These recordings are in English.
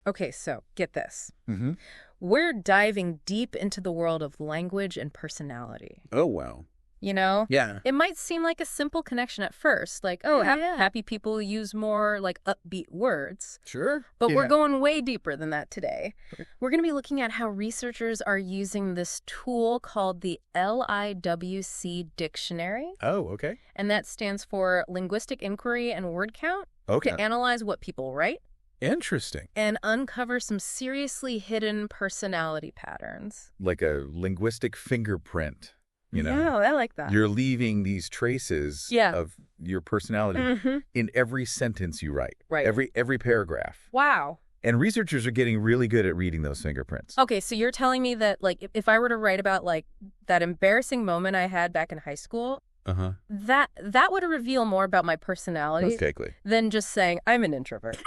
Okay, so get this. Mm-hmm. We're diving deep into the world of language and personality. Oh, wow. You know? Yeah. It might seem like a simple connection at first, like, oh, Yeah. happy people use more, like, upbeat words. Sure. But Yeah. we're going way deeper than that today. We're going to be looking at how researchers are using this tool called the LIWC Dictionary, Oh, okay. and that stands for Linguistic Inquiry and Word Count, Okay. to analyze what people write Interesting. and uncover some seriously hidden personality patterns. Like a linguistic fingerprint, you know? Yeah, I like that. You're leaving these traces Yeah. of your personality in every sentence you write. Right. Every paragraph. Wow. And researchers are getting really good at reading those fingerprints. Okay, so you're telling me that, like, if I were to write about, like, that embarrassing moment I had back in high school, Uh-huh. that would reveal more about my personality Most likely. than just saying I'm an introvert.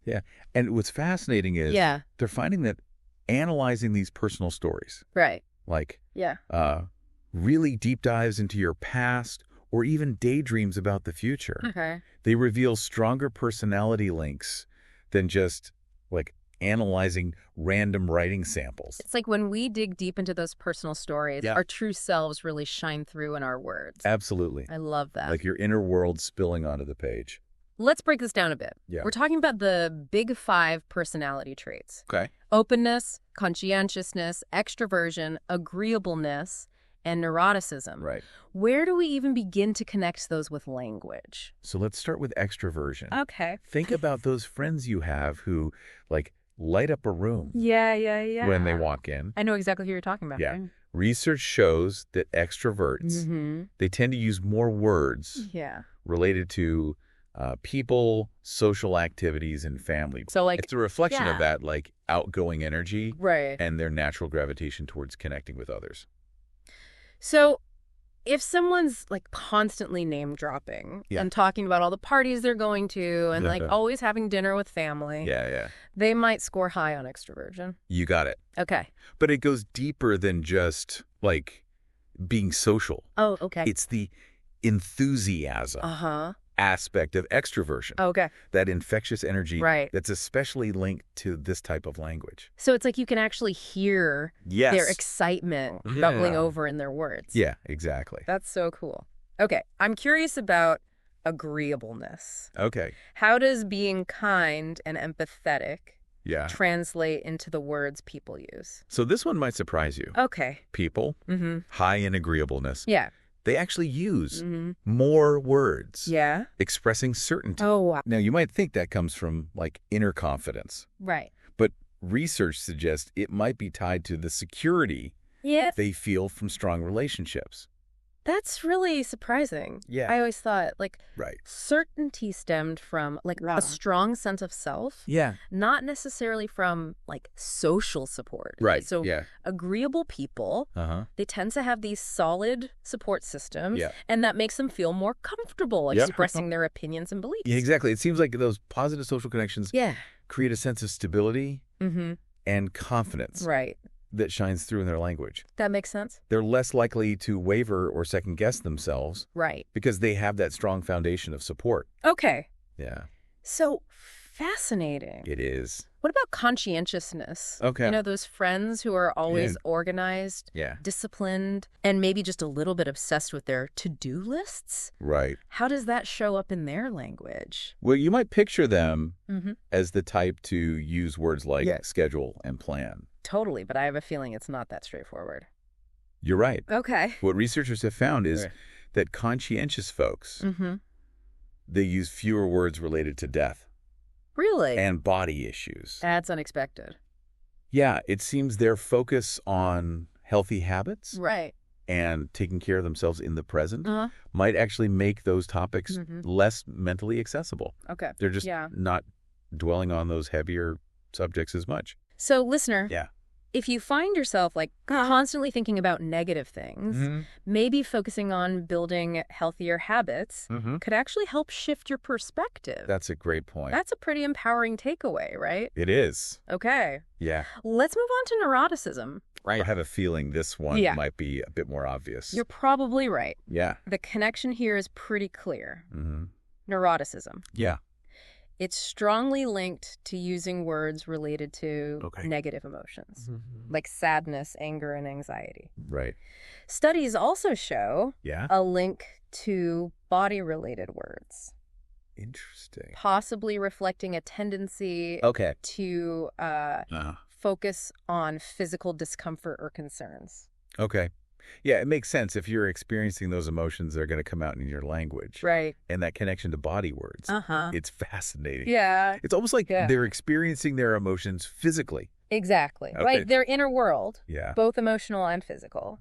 Yeah. And what's fascinating is Yeah. they're finding that analyzing these personal stories, Right. like Yeah. really deep dives into your past or even daydreams about the future, Okay. they reveal stronger personality links than just like analyzing random writing samples. It's like when we dig deep into those personal stories, Yeah. our true selves really shine through in our words. Absolutely. I love that. Like your inner world spilling onto the page. Let's break this down a bit. Yeah. We're talking about the big 5 personality traits. Okay. Openness, conscientiousness, extraversion, agreeableness, and neuroticism. Right. Where do we even begin to connect those with language? So let's start with extraversion. Okay. Think about those friends you have who like light up a room Yeah. when they walk in. I know exactly who you're talking about. Yeah. Research shows that extroverts, Mm-hmm. they tend to use more words Yeah. related to people, social activities, and family. So, like, It's a reflection yeah. of that like outgoing energy right. and their natural gravitation towards connecting with others. So if someone's like constantly name dropping Yeah. and talking about all the parties they're going to and like always having dinner with family, Yeah. they might score high on extroversion. You got it. Okay. But it goes deeper than just like being social. Oh, okay. It's the enthusiasm Uh-huh. aspect of extroversion. Okay. That infectious energy Right. that's especially linked to this type of language. So it's like you can actually hear Yes. their excitement Yeah. bubbling over in their words. Yeah, exactly. That's so cool. Okay. I'm curious about agreeableness. Okay. How does being kind and empathetic Yeah. translate into the words people use? So this one might surprise you. Okay. People, Mm-hmm. high in agreeableness, Yeah. they actually use Mm-hmm. more words Yeah. expressing certainty. Oh, wow. Now, you might think that comes from like inner confidence, Right. but research suggests it might be tied to the security Yeah. they feel from strong relationships. That's really surprising. Yeah. I always thought, like, Right. certainty stemmed from, like, a strong sense of self, Yeah. not necessarily from, like, social support. Right. So yeah. agreeable people, Uh-huh. they tend to have these solid support systems, Yeah. and that makes them feel more comfortable Yeah. expressing their opinions and beliefs. Yeah, exactly. It seems like those positive social connections Yeah. create a sense of stability Mm-hmm. and confidence Right. that shines through in their language. That makes sense. They're less likely to waver or second guess themselves Right. because they have that strong foundation of support. Okay. Yeah, So fascinating. it is. What about conscientiousness? Okay. You know, those friends who are always Yeah. organized, Yeah. disciplined, and maybe just a little bit obsessed with their to-do lists? Right. How does that show up in their language? Well, you might picture them Mm-hmm. as the type to use words like Yeah. schedule and plan. Totally, but I have a feeling it's not that straightforward. You're right. Okay. What researchers have found is Right. that conscientious folks, Mm-hmm. they use fewer words related to death Really? and body issues. That's unexpected. Yeah, it seems their focus on healthy habits Right. and taking care of themselves in the present Uh-huh. might actually make those topics Mhm. less mentally accessible. Okay. They're just Yeah. not dwelling on those heavier subjects as much. So, listener, Yeah. if you find yourself like constantly thinking about negative things, maybe focusing on building healthier habits could actually help shift your perspective. That's a great point. That's a pretty empowering takeaway, right? It is. Okay. Yeah. Let's move on to neuroticism. I have a feeling this one Yeah. might be a bit more obvious. You're probably right. Yeah. The connection here is pretty clear. hmm Neuroticism. Yeah. It's strongly linked to using words related to negative emotions, like sadness, anger, and anxiety. Right. Studies also show a link to body-related words. Interesting. Possibly reflecting a tendency to focus on physical discomfort or concerns. Okay. Yeah, it makes sense. If you're experiencing those emotions, they're going to come out in your language. Right. And that connection to body words. It's fascinating. Yeah. It's almost like they're experiencing their emotions physically. Exactly. Right. Their inner world, both emotional and physical,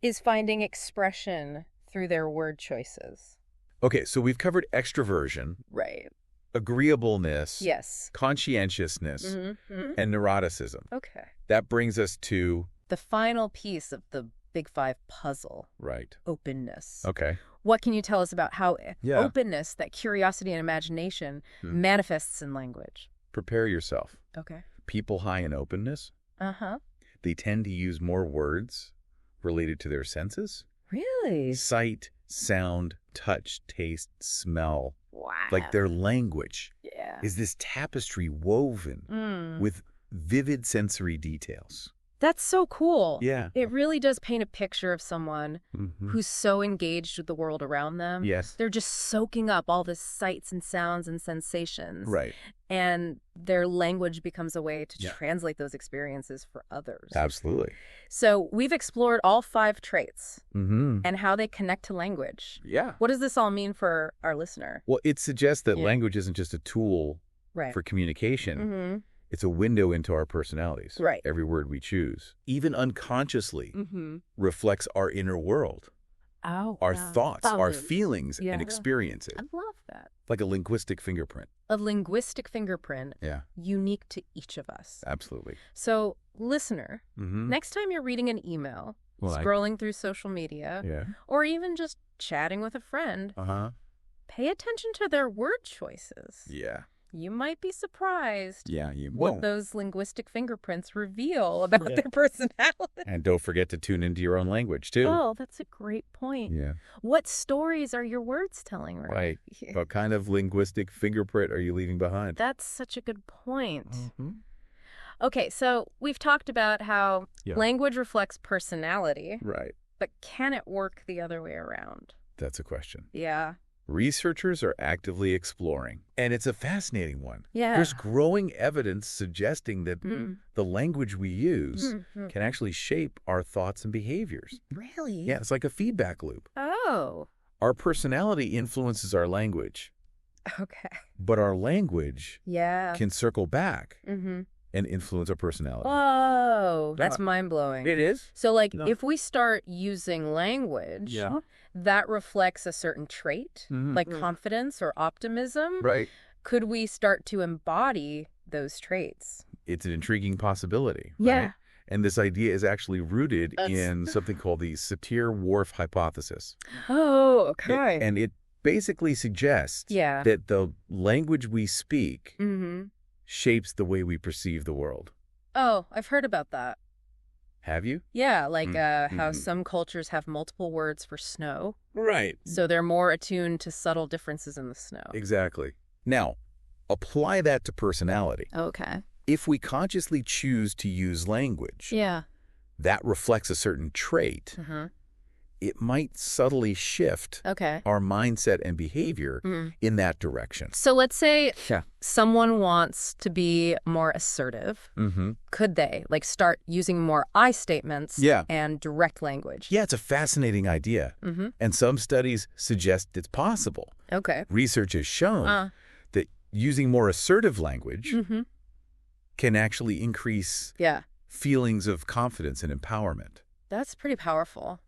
is finding expression through their word choices. Okay, so we've covered extraversion. Right. Agreeableness. Yes. Conscientiousness. And neuroticism. Okay. That brings us to the final piece of the Big Five puzzle. Right. Openness. Okay. What can you tell us about how openness, that curiosity and imagination, manifests in language? Prepare yourself. Okay. People high in openness, they tend to use more words related to their senses. Really? Sight, sound, touch, taste, smell. Wow. Like their language is this tapestry woven with vivid sensory details. That's so cool. Yeah. It really does paint a picture of someone who's so engaged with the world around them. Yes. They're just soaking up all the sights and sounds and sensations. Right. And their language becomes a way to translate those experiences for others. Absolutely. So we've explored all 5 traits and how they connect to language. Yeah. What does this all mean for our listener? Well, it suggests that language isn't just a tool for communication. It's a window into our personalities. Right. Every word we choose, even unconsciously, reflects our inner world. Our thoughts, our feelings, and experiences. I love that. Like a linguistic fingerprint. A linguistic fingerprint, unique to each of us. Absolutely. So, listener, next time you're reading an email, scrolling through social media, or even just chatting with a friend, pay attention to their word choices. Yeah. You might be surprised you what those linguistic fingerprints reveal about their personality. And don't forget to tune into your own language, too. Oh, that's a great point. Yeah. What stories are your words telling, Right. What kind of linguistic fingerprint are you leaving behind? That's such a good point. Okay, so we've talked about how language reflects personality. Right. But can it work the other way around? That's a question. Yeah. Researchers are actively exploring, and it's a fascinating one. Yeah. There's growing evidence suggesting that the language we use can actually shape our thoughts and behaviors. Really? Yeah, it's like a feedback loop. Oh. Our personality influences our language. Okay. But our language can circle back and influence our personality. Whoa, that's mind-blowing. It is. So, like, if we start using language that reflects a certain trait, like confidence or optimism, could we start to embody those traits? It's an intriguing possibility. Yeah. Right? And this idea is actually rooted in something called the Satir-Whorf hypothesis. Oh, okay. And it basically suggests that the language we speak shapes the way we perceive the world. Oh, I've heard about that. Have you? Yeah, like how some cultures have multiple words for snow. Right. So they're more attuned to subtle differences in the snow. Exactly. Now, apply that to personality. Okay. If we consciously choose to use language that reflects a certain trait, it might subtly shift our mindset and behavior in that direction. So let's say someone wants to be more assertive. Could they, like, start using more I statements and direct language? Yeah, it's a fascinating idea. And some studies suggest it's possible. Okay. Research has shown that using more assertive language can actually increase feelings of confidence and empowerment. That's pretty powerful.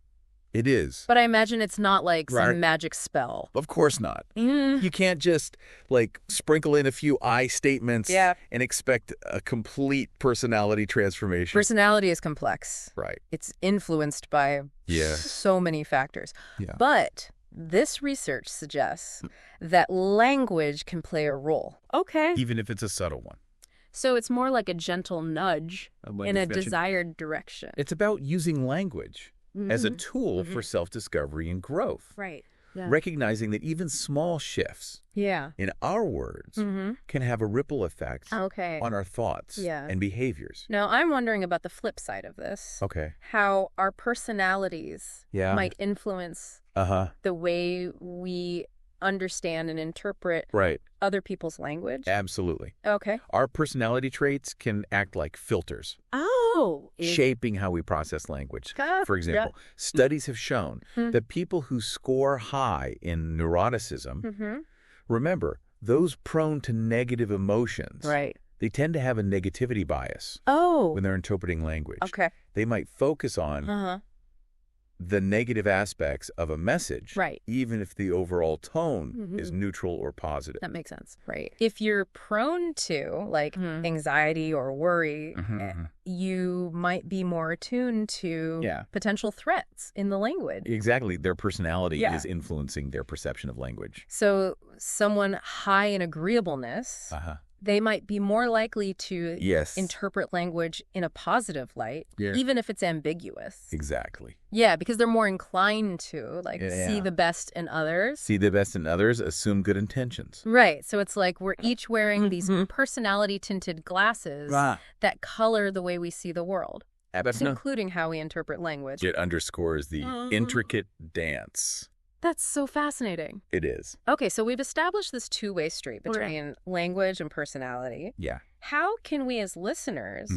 It is. But I imagine it's not like some magic spell. Of course not. You can't just, like, sprinkle in a few I statements and expect a complete personality transformation. Personality is complex. Right. It's influenced by so many factors. Yeah. But this research suggests that language can play a role. Okay. Even if it's a subtle one. So it's more like a gentle nudge in a desired direction. It's about using language as a tool for self-discovery and growth. Right. recognizing that even small shifts in our words can have a ripple effect on our thoughts and behaviors. Now, I'm wondering about the flip side of this. Okay. How our personalities might influence the way we understand and interpret other people's language. Absolutely. Okay. Our personality traits can act like filters. Shaping how we process language. For example, studies have shown that people who score high in neuroticism, remember, those prone to negative emotions, they tend to have a negativity bias when they're interpreting language. Okay. They might focus on the negative aspects of a message, even if the overall tone is neutral or positive. That makes sense. Right. If you're prone to, like, anxiety or worry, you might be more attuned to potential threats in the language. Exactly. Their personality is influencing their perception of language. So someone high in agreeableness, they might be more likely to interpret language in a positive light, even if it's ambiguous. Exactly. Yeah, because they're more inclined to, like, see the best in others. See the best in others, assume good intentions. Right. So it's like we're each wearing these personality-tinted glasses that color the way we see the world, including how we interpret language. It underscores the intricate dance. That's so fascinating. It is. Okay, so we've established this two-way street between language and personality. Yeah. How can we as listeners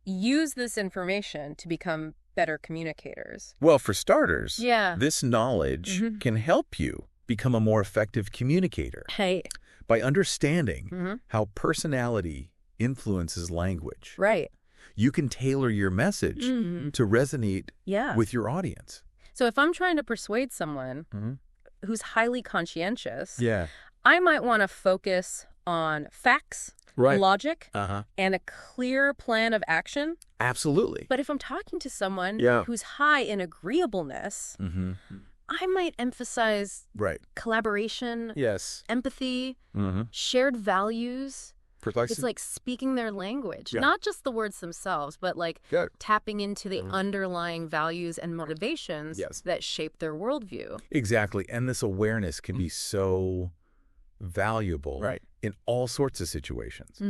use this information to become better communicators? Well, for starters, this knowledge can help you become a more effective communicator. By understanding how personality influences language. Right. You can tailor your message to resonate with your audience. So if I'm trying to persuade someone who's highly conscientious, I might want to focus on facts, logic, and a clear plan of action. Absolutely. But if I'm talking to someone who's high in agreeableness, I might emphasize collaboration, empathy, shared values. It's like speaking their language, not just the words themselves, but like tapping into the underlying values and motivations that shape their worldview. Exactly. And this awareness can be so valuable in all sorts of situations.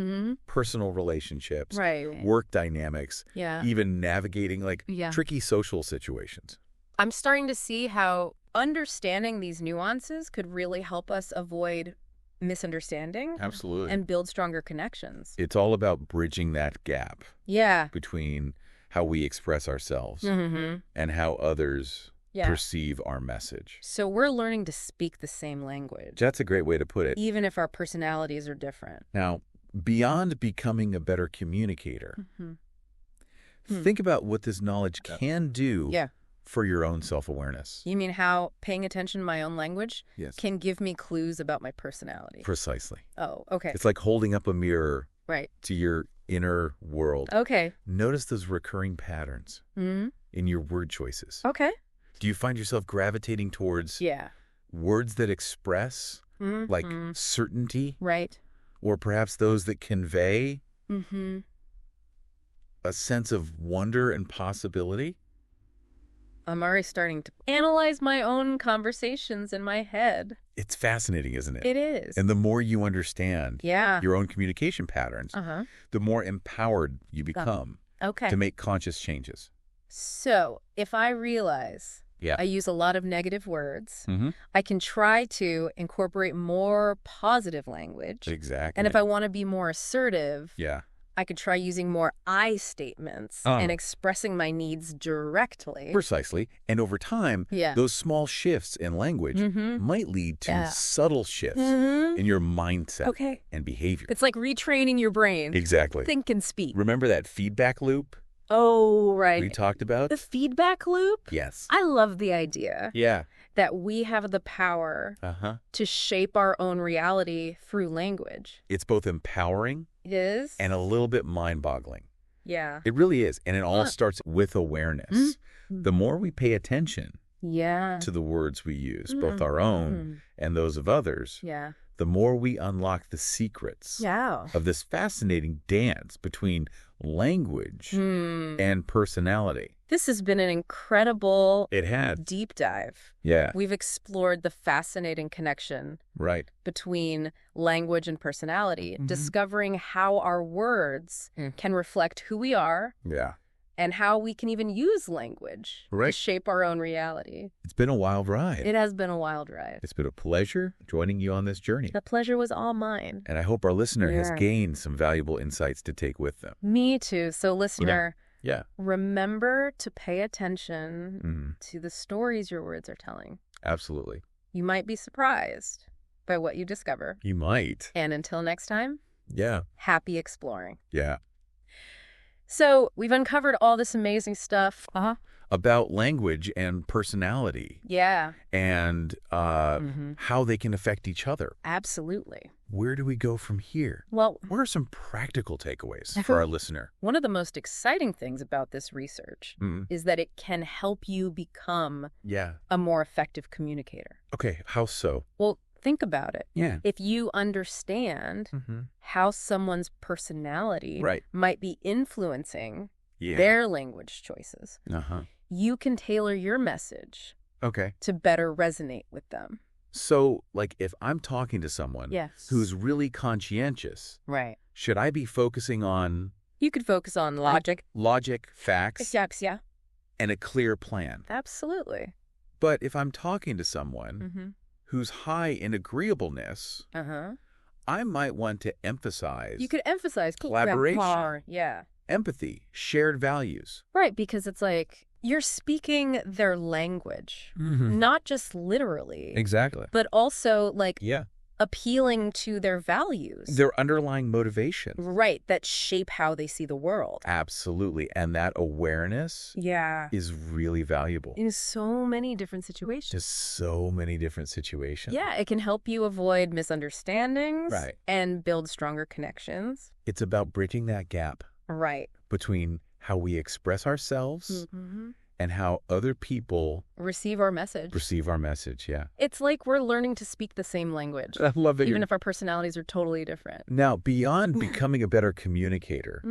Personal relationships, work dynamics, even navigating like tricky social situations. I'm starting to see how understanding these nuances could really help us avoid misunderstanding and build stronger connections. It's all about bridging that gap between how we express ourselves and how others perceive our message. So we're learning to speak the same language. That's a great way to put it. Even if our personalities are different. Now, beyond becoming a better communicator, think about what this knowledge can do for your own self-awareness. You mean how paying attention to my own language can give me clues about my personality? Precisely. Oh, okay. It's like holding up a mirror to your inner world. Okay. Notice those recurring patterns in your word choices. Okay. Do you find yourself gravitating towards words that express like certainty? Right. Or perhaps those that convey a sense of wonder and possibility? I'm already starting to analyze my own conversations in my head. It's fascinating, isn't it? It is. And the more you understand your own communication patterns, the more empowered you become to make conscious changes. So if I realize I use a lot of negative words, I can try to incorporate more positive language. Exactly. And if I want to be more assertive, I could try using more I statements and expressing my needs directly. Precisely. And over time, those small shifts in language might lead to subtle shifts in your mindset and behavior. It's like retraining your brain. Exactly. Think and speak. Remember that feedback loop? Oh, right. We talked about? The feedback loop? Yes. I love the idea. That we have the power to shape our own reality through language. It's both empowering. It is. And a little bit mind-boggling. Yeah. It really is. And it all starts with awareness. The more we pay attention to the words we use, both our own and those of others, the more we unlock the secrets of this fascinating dance between language and personality. This has been an incredible deep dive. Yeah. We've explored the fascinating connection between language and personality, discovering how our words can reflect who we are. Yeah. And how we can even use language to shape our own reality. It's been a wild ride. It has been a wild ride. It's been a pleasure joining you on this journey. The pleasure was all mine. And I hope our listener has gained some valuable insights to take with them. Me too. So listener, remember to pay attention to the stories your words are telling. Absolutely. You might be surprised by what you discover. You might. And until next time, happy exploring. Yeah. So we've uncovered all this amazing stuff about language and personality. Yeah. And how they can affect each other. Absolutely. Where do we go from here? Well, what are some practical takeaways for our listener? One of the most exciting things about this research is that it can help you become a more effective communicator. Okay, how so? Well, think about it. Yeah. If you understand how someone's personality might be influencing their language choices, you can tailor your message to better resonate with them. So, like, if I'm talking to someone who's really conscientious, should I be focusing on... You could focus on logic. Logic, facts, yeah. and a clear plan. Absolutely. But if I'm talking to someone who's high in agreeableness, I might want to emphasize... You could emphasize collaboration. Yeah. Empathy, shared values. Right, because it's like you're speaking their language, not just literally. Exactly. But also like appealing to their values. Their underlying motivations. Right, that shape how they see the world. Absolutely. And that awareness is really valuable. In so many different situations. Just so many different situations. Yeah, it can help you avoid misunderstandings and build stronger connections. It's about bridging that gap. Right. Between how we express ourselves and how other people receive our message. It's like we're learning to speak the same language. I love it. Even if our personalities are totally different. Now, beyond becoming a better communicator,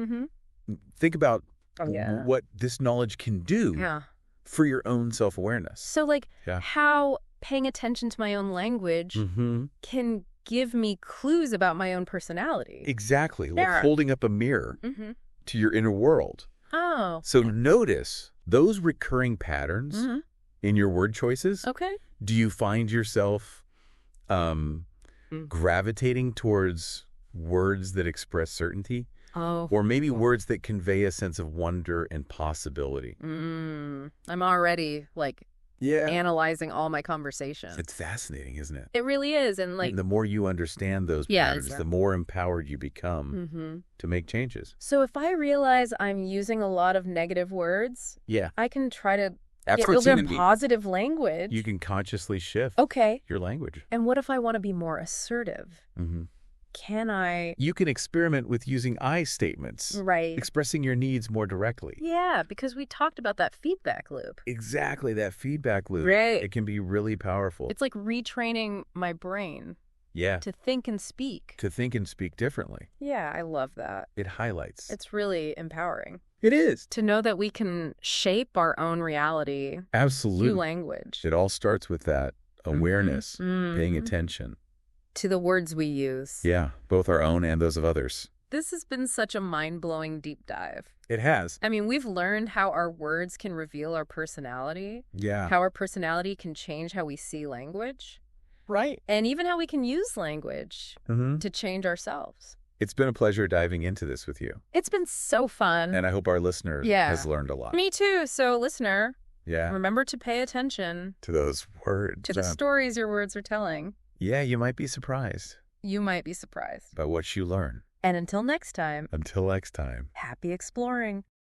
think about what this knowledge can do for your own self-awareness. So, like, how paying attention to my own language can give me clues about my own personality. Exactly. Like holding up a mirror to your inner world. Oh. So notice those recurring patterns in your word choices. Okay. Do you find yourself gravitating towards words that express certainty? Oh. Or maybe words that convey a sense of wonder and possibility? I'm already, like... analyzing all my conversations. It's fascinating, isn't it? It really is. And like the more you understand those patterns, the more empowered you become to make changes. So if I realize I'm using a lot of negative words, I can try to build a positive language. You can consciously shift your language. And what if I want to be more assertive? Can I... You can experiment with using I statements. Right. Expressing your needs more directly. Yeah, because we talked about that feedback loop. Exactly, that feedback loop. Right. It can be really powerful. It's like retraining my brain. Yeah. To think and speak. To think and speak differently. Yeah, I love that. It highlights. It's really empowering. It is. To know that we can shape our own reality. Absolutely. Through language. It all starts with that awareness, paying attention. To the words we use. Yeah, both our own and those of others. This has been such a mind-blowing deep dive. It has. I mean, we've learned how our words can reveal our personality. Yeah. How our personality can change how we see language. Right. And even how we can use language to change ourselves. It's been a pleasure diving into this with you. It's been so fun. And I hope our listener has learned a lot. Me too. So, listener, remember to pay attention. To those words. To the stories your words are telling. Yeah, you might be surprised. You might be surprised. By what you learn. And until next time. Until next time. Happy exploring.